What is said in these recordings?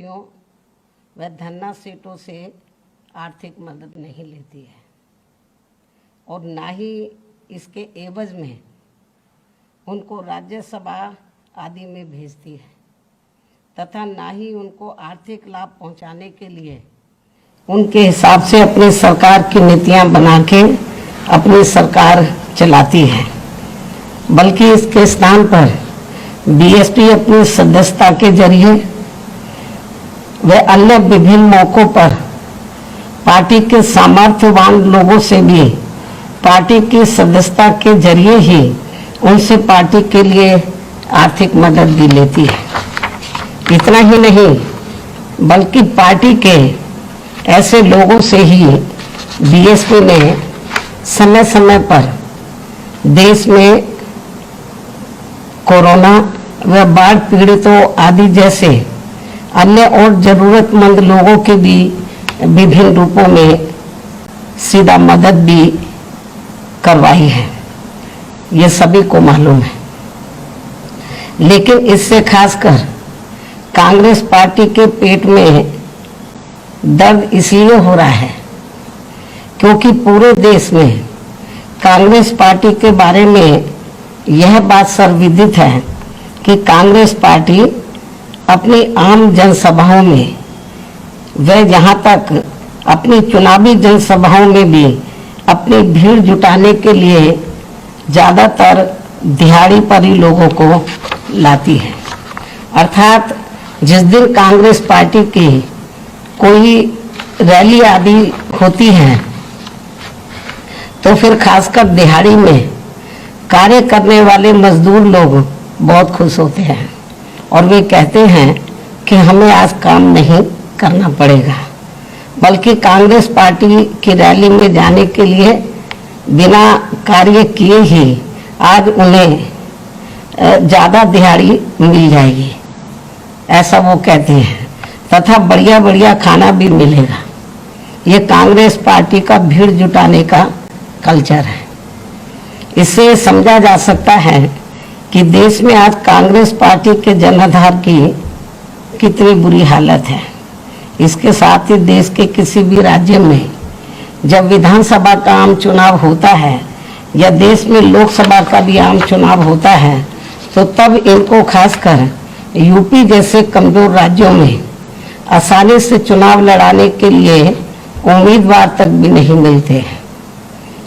व धन्ना सीटों से आर्थिक मदद नहीं लेती है और ना ही इसके एवज में उनको राज्यसभा आदि में भेजती है तथा ना ही उनको आर्थिक लाभ पहुंचाने के लिए उनके हिसाब से अपनी सरकार की नीतियां बना के अपनी सरकार चलाती है, बल्कि इसके स्थान पर बीएसपी अपनी सदस्यता के जरिए व अन्य विभिन्न मौकों पर पार्टी के सामर्थ्यवान लोगों से भी पार्टी की सदस्यता के जरिए ही उनसे पार्टी के लिए आर्थिक मदद भी लेती है। इतना ही नहीं बल्कि पार्टी के ऐसे लोगों से ही बीएसपी ने समय समय पर देश में कोरोना व बाढ़ पीड़ितों आदि जैसे अन्य और जरूरतमंद लोगों के भी विभिन्न रूपों में सीधा मदद भी करवाई है, ये सभी को मालूम है। लेकिन इससे खासकर कांग्रेस पार्टी के पेट में दर्द इसलिए हो रहा है क्योंकि पूरे देश में कांग्रेस पार्टी के बारे में यह बात सर्वविदित है कि कांग्रेस पार्टी अपनी आम जनसभाओं में व यहाँ तक अपनी चुनावी जनसभाओं में भी अपनी भीड़ जुटाने के लिए ज़्यादातर दिहाड़ी पर ही लोगों को लाती है। अर्थात जिस दिन कांग्रेस पार्टी की कोई रैली आदि होती है तो फिर खासकर दिहाड़ी में कार्य करने वाले मजदूर लोग बहुत खुश होते हैं और वे कहते हैं कि हमें आज काम नहीं करना पड़ेगा, बल्कि कांग्रेस पार्टी की रैली में जाने के लिए बिना कार्य किए ही आज उन्हें ज़्यादा दिहाड़ी मिल जाएगी, ऐसा वो कहते हैं, तथा बढ़िया बढ़िया खाना भी मिलेगा। ये कांग्रेस पार्टी का भीड़ जुटाने का कल्चर है। इससे समझा जा सकता है कि देश में आज कांग्रेस पार्टी के जनाधार की कितनी बुरी हालत है। इसके साथ ही देश के किसी भी राज्य में जब विधानसभा का आम चुनाव होता है या देश में लोकसभा का भी आम चुनाव होता है तो तब इनको खासकर यूपी जैसे कमजोर राज्यों में आसानी से चुनाव लड़ाने के लिए उम्मीदवार तक भी नहीं मिलते हैं।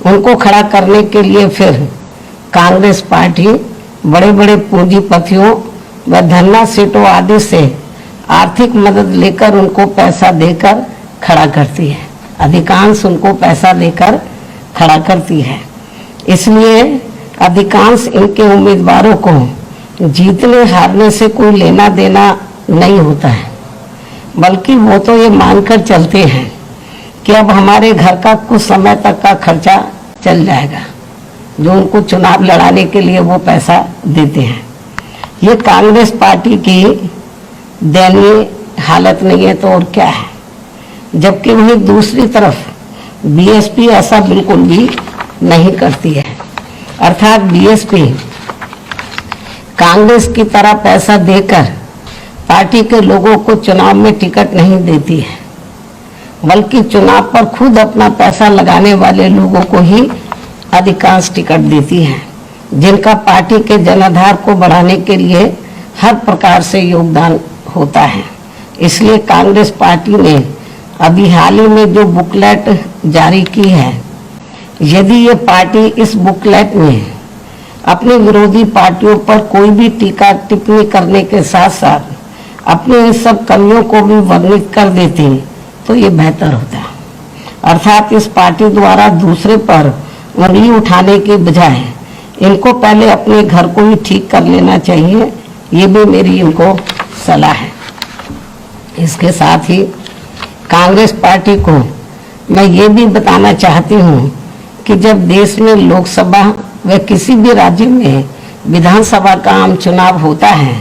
उनको खड़ा करने के लिए फिर कांग्रेस पार्टी बड़े बड़े पूंजीपतियों व धन्ना सीटों आदि से आर्थिक मदद लेकर उनको पैसा देकर खड़ा करती है। अधिकांश उनको पैसा देकर खड़ा करती है। इसलिए अधिकांश इनके उम्मीदवारों को जीतने हारने से कोई लेना देना नहीं होता है, बल्कि वो तो ये मानकर चलते हैं कि अब हमारे घर का कुछ समय तक का खर्चा चल जाएगा, जो उनको चुनाव लड़ाने के लिए वो पैसा देते हैं। ये कांग्रेस पार्टी की दयनीय हालत नहीं है तो और क्या है। जबकि वहीं दूसरी तरफ बीएसपी ऐसा बिल्कुल भी नहीं करती है। अर्थात बीएसपी कांग्रेस की तरह पैसा देकर पार्टी के लोगों को चुनाव में टिकट नहीं देती है, बल्कि चुनाव पर खुद अपना पैसा लगाने वाले लोगों को ही अधिकांश टिकट देती है, जिनका पार्टी के जनाधार को बढ़ाने के लिए हर प्रकार से योगदान होता है। इसलिए कांग्रेस पार्टी ने अभी हाल ही में जो बुकलेट जारी की है, यदि ये पार्टी इस बुकलेट में अपने विरोधी पार्टियों पर कोई भी टीका टिप्पणी करने के साथ साथ अपने इन सब कमियों को भी वर्णित कर देती तो ये बेहतर होता। अर्थात इस पार्टी द्वारा दूसरे पर उंगली उठाने के बजाय इनको पहले अपने घर को ही ठीक कर लेना चाहिए, ये भी मेरी इनको सलाह है। इसके साथ ही कांग्रेस पार्टी को मैं ये भी बताना चाहती हूँ कि जब देश में लोकसभा व किसी भी राज्य में विधानसभा का आम चुनाव होता है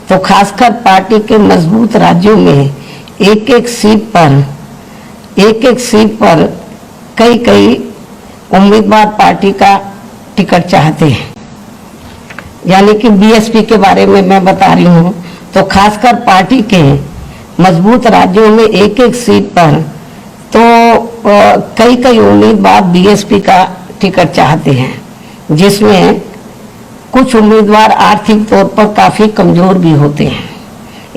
तो खासकर पार्टी के मजबूत राज्यों में एक एक सीट पर कई उम्मीदवार पार्टी का टिकट चाहते हैं। यानी कि बीएसपी के बारे में मैं बता रही हूँ तो खासकर पार्टी के मजबूत राज्यों में एक एक सीट पर तो कई कई उम्मीदवार बीएसपी का टिकट चाहते हैं, जिसमें कुछ उम्मीदवार आर्थिक तौर पर काफी कमजोर भी होते हैं।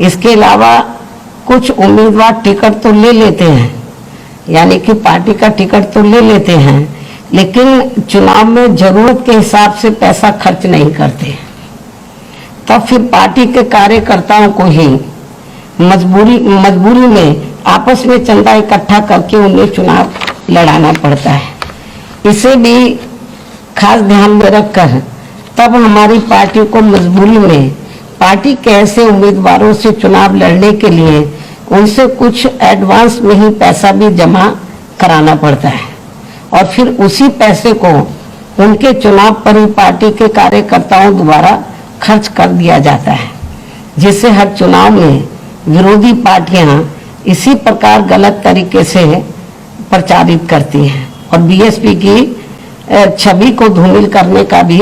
इसके अलावा कुछ उम्मीदवार टिकट तो ले लेते हैं, यानी कि पार्टी का टिकट तो ले लेते हैं, लेकिन चुनाव में जरूरत के हिसाब से पैसा खर्च नहीं करते। तब फिर पार्टी के कार्यकर्ताओं को ही मजबूरी में आपस में चंदा इकट्ठा करके उन्हें चुनाव लड़ाना पड़ता है। इसे भी खास ध्यान में रखकर तब हमारी पार्टी को मजबूरी में पार्टी के ऐसे उम्मीदवारों से चुनाव लड़ने के लिए उनसे कुछ एडवांस में ही पैसा भी जमा कराना पड़ता है, और फिर उसी पैसे को उनके चुनाव पर ही पार्टी के कार्यकर्ताओं द्वारा खर्च कर दिया जाता है, जिससे हर चुनाव में विरोधी पार्टियां इसी प्रकार गलत तरीके से प्रचारित करती हैं और बीएसपी की छवि को धूमिल करने का भी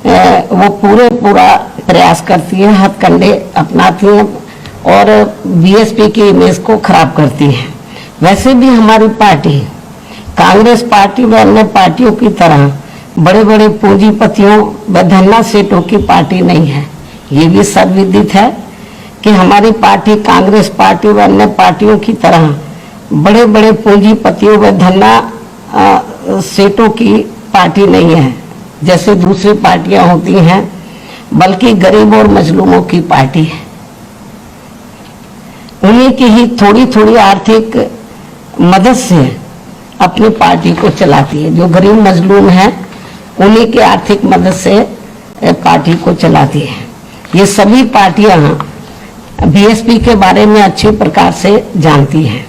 वो पूरा प्रयास करती है, हथकंडे अपनाती हैं और बीएसपी की इमेज को खराब करती है। वैसे भी हमारी पार्टी कांग्रेस पार्टी व अन्य पार्टियों की तरह बड़े बड़े पूंजीपतियों व धन्ना सेठों की पार्टी नहीं है। ये भी सर्वविदित है कि हमारी पार्टी कांग्रेस पार्टी व अन्य पार्टियों की तरह बड़े बड़े पूंजीपतियों व धन्ना सेठों की पार्टी नहीं है, जैसे दूसरी पार्टियां होती हैं, बल्कि गरीब और मजलूमों की पार्टी है। उन्हीं की ही थोड़ी थोड़ी आर्थिक मदद से अपनी पार्टी को चलाती है। जो गरीब मजलूम है उन्हीं की आर्थिक मदद से पार्टी को चलाती है। ये सभी पार्टियां बीएसपी के बारे में अच्छी प्रकार से जानती हैं,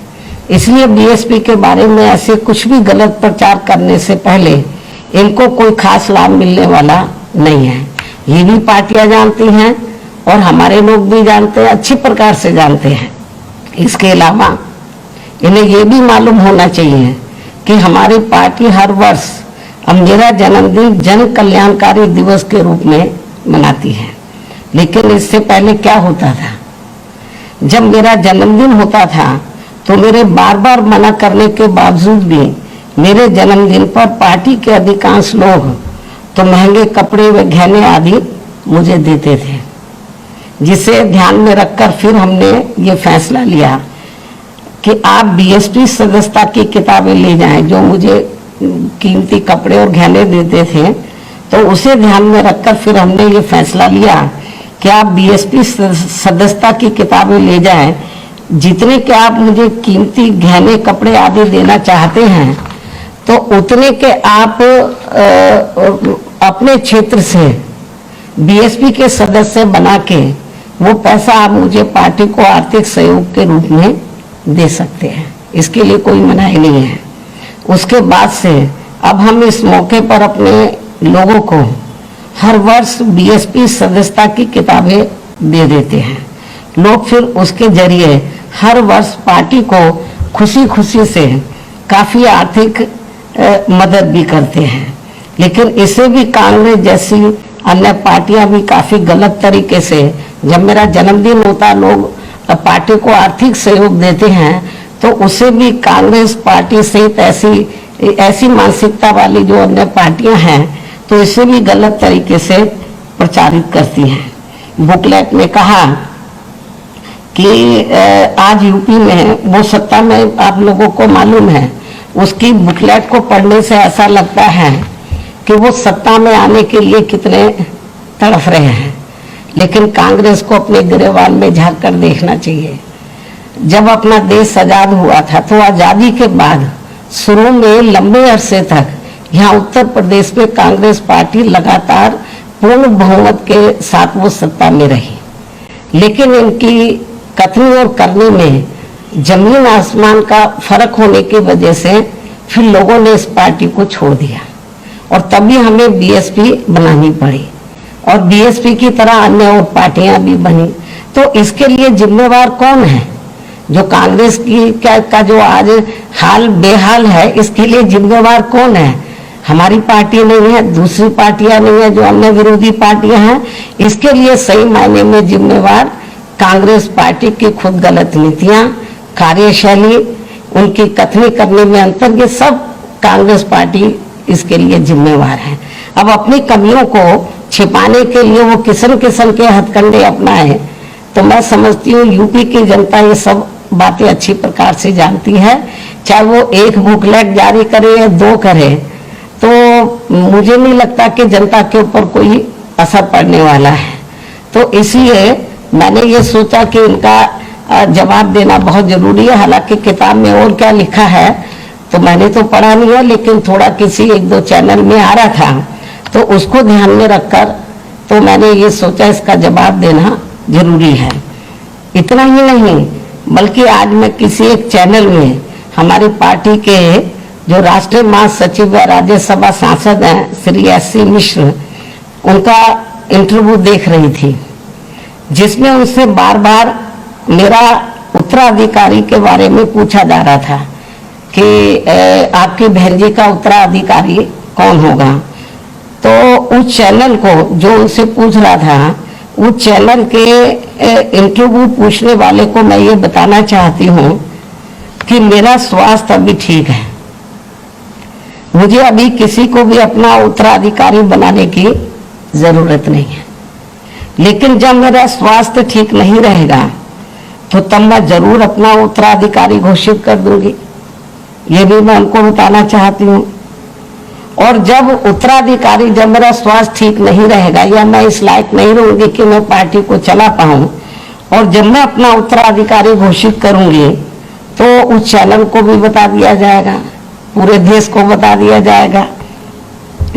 इसलिए बीएसपी के बारे में ऐसे कुछ भी गलत प्रचार करने से पहले इनको कोई खास लाभ मिलने वाला नहीं है। ये भी पार्टियां जानती हैं और हमारे लोग भी जानते हैं, अच्छी प्रकार से जानते हैं। इसके अलावा इन्हें ये भी मालूम होना चाहिए कि हमारी पार्टी हर वर्ष अब मेरा जन्मदिन जन कल्याणकारी दिवस के रूप में मनाती है। लेकिन इससे पहले क्या होता था, जब मेरा जन्मदिन होता था तो मेरे बार बार मना करने के बावजूद भी मेरे जन्मदिन पर पार्टी के अधिकांश लोग तो महंगे कपड़े व गहने आदि मुझे देते थे, जिसे ध्यान में रखकर फिर हमने ये फैसला लिया कि आप बीएसपी सदस्यता की किताबें ले जाएं। जो मुझे कीमती कपड़े और गहने देते थे, तो उसे ध्यान में रखकर फिर हमने ये फैसला लिया कि आप बीएसपी सदस्यता की किताबें ले जाएं। जितने के आप मुझे कीमती गहने कपड़े आदि देना चाहते हैं, तो उतने के आप अपने क्षेत्र से बीएसपी के सदस्य बना के वो पैसा आप मुझे पार्टी को आर्थिक सहयोग के रूप में दे सकते हैं। इसके लिए कोई मनाही नहीं है। उसके बाद से अब हम इस मौके पर अपने लोगों को हर वर्ष बीएसपी सदस्यता की किताबें दे देते हैं। लोग फिर उसके जरिए हर वर्ष पार्टी को खुशी खुशी से काफी आर्थिक मदद भी करते हैं। लेकिन इसे भी कांग्रेस जैसी अन्य पार्टियां भी काफी गलत तरीके से, जब मेरा जन्मदिन होता लोग पार्टी को आर्थिक सहयोग देते हैं, तो उसे भी कांग्रेस पार्टी सहित ऐसी मानसिकता वाली जो अन्य पार्टियां हैं, तो इसे भी गलत तरीके से प्रचारित करती हैं। बुकलेट में कहा कि आज यूपी में वो सत्ता में, आप लोगों को मालूम है, उसकी बुकलेट को पढ़ने से ऐसा लगता है कि वो सत्ता में आने के लिए कितने तड़फ रहे हैं। लेकिन कांग्रेस को अपने गिरेबान में झांक कर देखना चाहिए। जब अपना देश आजाद हुआ था, तो आजादी के बाद शुरू में लंबे अरसे तक यहाँ उत्तर प्रदेश में कांग्रेस पार्टी लगातार पूर्ण बहुमत के साथ वो सत्ता में रही। लेकिन इनकी कथनी और करने में जमीन आसमान का फर्क होने की वजह से फिर लोगों ने इस पार्टी को छोड़ दिया, और तभी हमें बीएसपी बनानी पड़ी, और बीएसपी की तरह अन्य और पार्टियां भी बनी। तो इसके लिए जिम्मेवार कौन है? जो कांग्रेस की का जो आज हाल बेहाल है, इसके लिए जिम्मेवार कौन है? हमारी पार्टी नहीं है, दूसरी पार्टियां नहीं है, जो अन्य विरोधी पार्टियां हैं। इसके लिए सही मायने में जिम्मेवार कांग्रेस पार्टी की खुद गलत नीतियां, कार्यशैली, उनकी कथनी करने में अंतर, ये सब कांग्रेस पार्टी इसके लिए जिम्मेवार है। अब अपनी कमियों को छिपाने के लिए वो किस्म किस्म के हथकंडे अपनाए, तो मैं समझती हूँ यूपी की जनता ये सब बातें अच्छी प्रकार से जानती है। चाहे वो एक बुकलेट जारी करे या 2 करे, तो मुझे नहीं लगता कि जनता के ऊपर कोई असर पड़ने वाला है। तो इसलिए मैंने ये सोचा कि इनका जवाब देना बहुत जरूरी है। हालांकि किताब में और क्या लिखा है तो मैंने तो पढ़ा नहीं है, लेकिन थोड़ा किसी 1-2 चैनल में आ रहा था, तो उसको ध्यान में रखकर तो मैंने ये सोचा इसका जवाब देना जरूरी है। इतना ही नहीं, बल्कि आज मैं किसी एक चैनल में हमारी पार्टी के जो राष्ट्रीय महासचिव व राज्यसभा सांसद हैं श्री S.C. मिश्र, उनका इंटरव्यू देख रही थी, जिसमें उनसे बार बार मेरा उत्तराधिकारी के बारे में पूछा जा रहा था कि आपकी बहन जी का उत्तराधिकारी कौन होगा। तो उस चैनल को जो उनसे पूछ रहा था, उस चैनल के इंटरव्यू पूछने वाले को मैं ये बताना चाहती हूँ कि मेरा स्वास्थ्य अभी ठीक है, मुझे अभी किसी को भी अपना उत्तराधिकारी बनाने की जरूरत नहीं है, लेकिन जब मेरा स्वास्थ्य ठीक नहीं रहेगा तो तब मैं जरूर अपना उत्तराधिकारी घोषित कर दूंगी, ये भी मैं उनको बताना चाहती हूँ। और जब उत्तराधिकारी, जब मेरा स्वास्थ्य ठीक नहीं रहेगा या मैं इस लायक नहीं रहूंगी कि मैं पार्टी को चला पाऊं, और जब मैं अपना उत्तराधिकारी घोषित करूंगी तो उस चैनल को भी बता दिया जाएगा, पूरे देश को बता दिया जाएगा।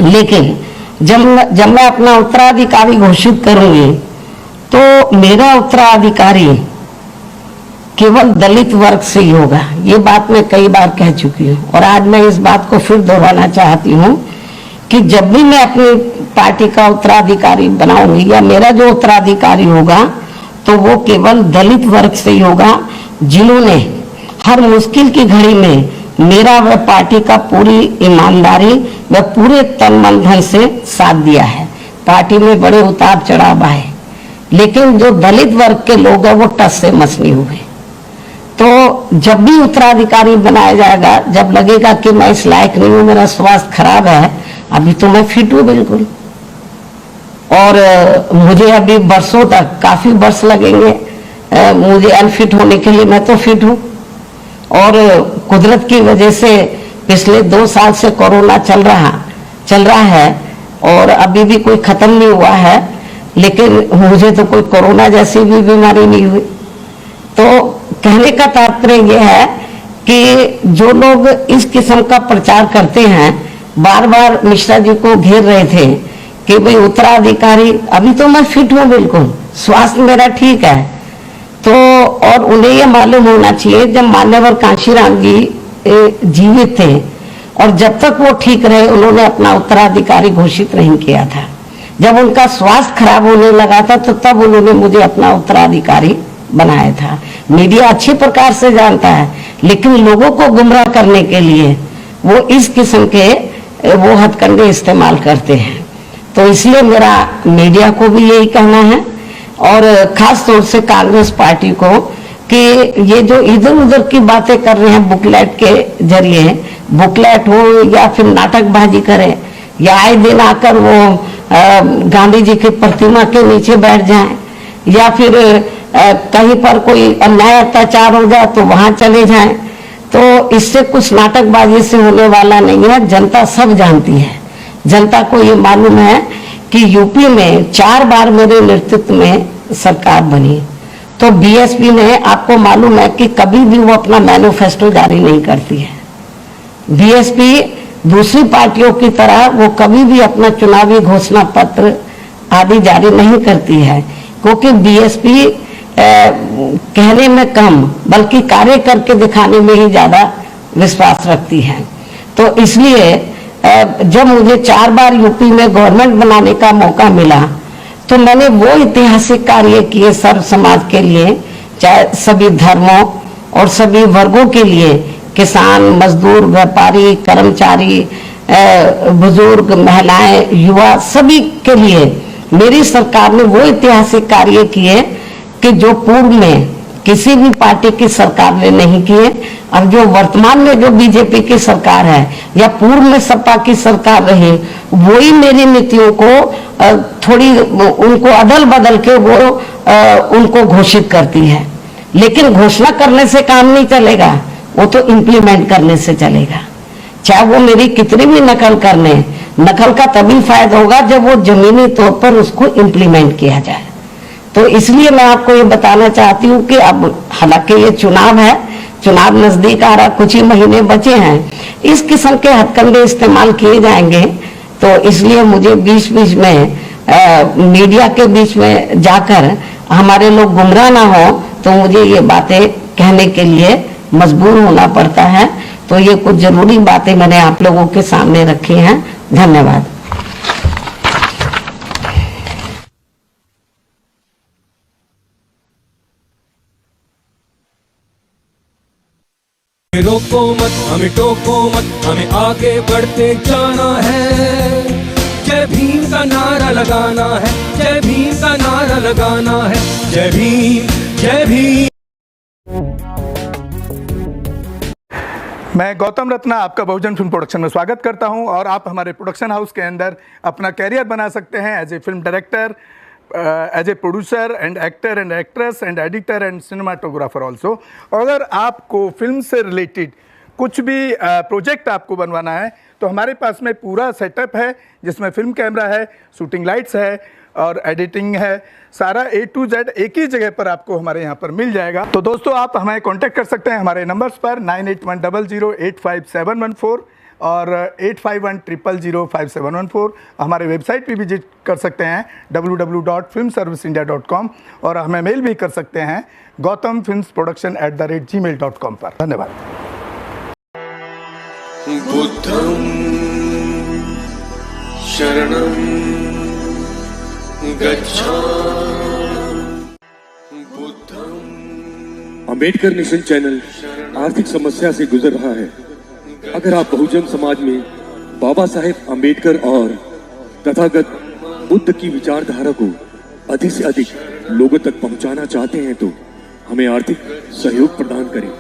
लेकिन जब मैं अपना उत्तराधिकारी घोषित करूंगी तो मेरा उत्तराधिकारी केवल दलित वर्ग से ही होगा। ये बात मैं कई बार कह चुकी हूँ और आज मैं इस बात को फिर दोहराना चाहती हूँ कि जब भी मैं अपनी पार्टी का उत्तराधिकारी बनाऊंगी या मेरा जो उत्तराधिकारी होगा तो वो केवल दलित वर्ग से ही होगा, जिन्होंने हर मुश्किल की घड़ी में मेरा व पार्टी का पूरी ईमानदारी व पूरे तन मन धन से साथ दिया है। पार्टी में बड़े उतार चढ़ाव आए, लेकिन जो दलित वर्ग के लोग हैं वो टस से मस नहीं हुए। तो जब भी उत्तराधिकारी बनाया जाएगा, जब लगेगा कि मैं इस लायक नहीं हूँ, मेरा स्वास्थ्य खराब है, अभी तो मैं फिट हूँ बिल्कुल, और मुझे अभी वर्षों तक, काफी वर्ष लगेंगे मुझे अनफिट होने के लिए, मैं तो फिट हूँ। और कुदरत की वजह से पिछले 2 साल से कोरोना चल रहा है और अभी भी कोई खत्म नहीं हुआ है, लेकिन मुझे तो कोई कोरोना जैसी भी बीमारी नहीं हुई। तो कहने का तात्पर्य यह है कि जो लोग इस किस्म का प्रचार करते हैं, बार बार मिश्रा जी को घेर रहे थे कि भाई उत्तराधिकारी, अभी तो मैं फिट हूँ बिल्कुल, स्वास्थ्य मेरा ठीक है। तो और उन्हें ये मालूम होना चाहिए, जब मान्यवर कांशीराम जी जीवित थे और जब तक वो ठीक रहे, उन्होंने अपना उत्तराधिकारी घोषित नहीं किया था। जब उनका स्वास्थ्य खराब होने लगा था तो तब उन्होंने मुझे अपना उत्तराधिकारी बनाया था। मीडिया अच्छी प्रकार से जानता है, लेकिन लोगों को गुमराह करने के लिए वो इस किस्म के वो हथकंडे इस्तेमाल करते हैं। तो इसलिए मेरा मीडिया को भी यही कहना है, और खास तौर से कांग्रेस पार्टी को, कि ये जो इधर उधर की बातें कर रहे हैं बुकलेट के जरिए, बुकलेट हो या फिर नाटकबाजी करें या आए दिन आकर वो गांधी जी की प्रतिमा के नीचे बैठ जाएं, या फिर कहीं पर कोई अन्याय अत्याचार हो जाए तो वहां चले जाएं, तो इससे कुछ नाटकबाजी से होने वाला नहीं है। जनता सब जानती है, जनता को ये मालूम है कि यूपी में 4 बार मेरे नेतृत्व में सरकार बनी, तो बीएसपी ने, आपको मालूम है कि कभी भी वो अपना मैनिफेस्टो जारी नहीं करती है। बीएसपी दूसरी पार्टियों की तरह वो कभी भी अपना चुनावी घोषणा पत्र आदि जारी नहीं करती है, क्योंकि बीएसपी कहने में कम बल्कि कार्य करके दिखाने में ही ज्यादा विश्वास रखती है। तो इसलिए जब मुझे 4 बार यूपी में गवर्नमेंट बनाने का मौका मिला तो मैंने वो ऐतिहासिक कार्य किए सर्व समाज के लिए, चाहे सभी धर्मों और सभी वर्गों के लिए, किसान, मजदूर, व्यापारी, कर्मचारी, बुजुर्ग, महिलाएं, युवा, सभी के लिए मेरी सरकार ने वो ऐतिहासिक कार्य किए कि जो पूर्व में किसी भी पार्टी की सरकार ने नहीं किए, और जो वर्तमान में जो बीजेपी की सरकार है या पूर्व में सपा की सरकार रही, वही मेरी नीतियों को थोड़ी उनको अदल बदल के वो उनको घोषित करती है। लेकिन घोषणा करने से काम नहीं चलेगा, वो तो इम्प्लीमेंट करने से चलेगा। चाहे वो मेरी कितनी भी नकल करने, नकल का तभी फायदा होगा जब वो जमीनी तौर पर उसको इम्प्लीमेंट किया जाए। तो इसलिए मैं आपको ये बताना चाहती हूँ कि अब हालांकि ये चुनाव है, चुनाव नजदीक आ रहा, कुछ ही महीने बचे हैं, इस किस्म के हथकंडे इस्तेमाल किए जाएंगे। तो इसलिए मुझे बीच बीच में मीडिया के बीच में जाकर हमारे लोग गुमराह ना हो, तो मुझे ये बातें कहने के लिए मजबूर होना पड़ता है। तो ये कुछ जरूरी बातें मैंने आप लोगों के सामने रखी हैं। धन्यवाद। रोको मत, हमें टोको मत, हमें आगे बढ़ते जाना है। जय भीम का नारा लगाना है, जय भीम का नारा लगाना है। जय भीम, जय भीम। मैं गौतम रत्ना आपका बहुजन फिल्म प्रोडक्शन में स्वागत करता हूं, और आप हमारे प्रोडक्शन हाउस के अंदर अपना कैरियर बना सकते हैं as a film director, as a producer and actor and actress and editor and cinematographer also. अगर आपको फिल्म से रिलेटेड कुछ भी प्रोजेक्ट आपको बनवाना है तो हमारे पास में पूरा सेटअप है, जिसमें फिल्म कैमरा है, शूटिंग लाइट्स है और एडिटिंग है। सारा A to Z एक ही जगह पर आपको हमारे यहाँ पर मिल जाएगा। तो दोस्तों, आप हमें कांटेक्ट कर सकते हैं हमारे नंबर्स पर 9810085714 और 8510005714। हमारे वेबसाइट पे विजिट कर सकते हैं www.filmserviceindia.com, और हमें मेल भी कर सकते हैं gautamfilmsproduction@gmail.com पर। धन्यवाद। बुद्धं शरणं गच्छामि। अंबेडकर नेशन चैनल आर्थिक समस्या से गुजर रहा है। अगर आप बहुजन समाज में बाबा साहेब अंबेडकर और तथागत बुद्ध की विचारधारा को अधिक से अधिक लोगों तक पहुंचाना चाहते हैं तो हमें आर्थिक सहयोग प्रदान करें,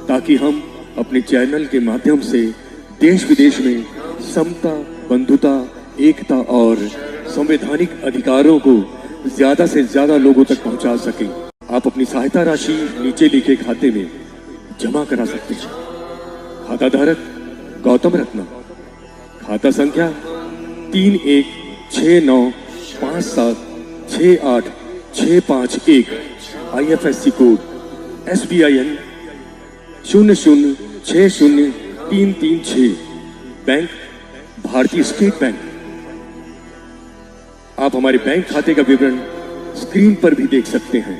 ताकि हम अपने चैनल के माध्यम से देश विदेश में समता, बंधुता, एकता और संवैधानिक अधिकारों को ज्यादा से ज्यादा लोगों तक पहुंचा सकें। आप अपनी सहायता राशि नीचे लिखे खाते में जमा करा सकते हैं। खाता धारक गौतम रत्ना, खाता संख्या 316957686551, IFSC कोड SBIN 0060336, बैंक भारतीय स्टेट बैंक। आप हमारे बैंक खाते का विवरण स्क्रीन पर भी देख सकते हैं।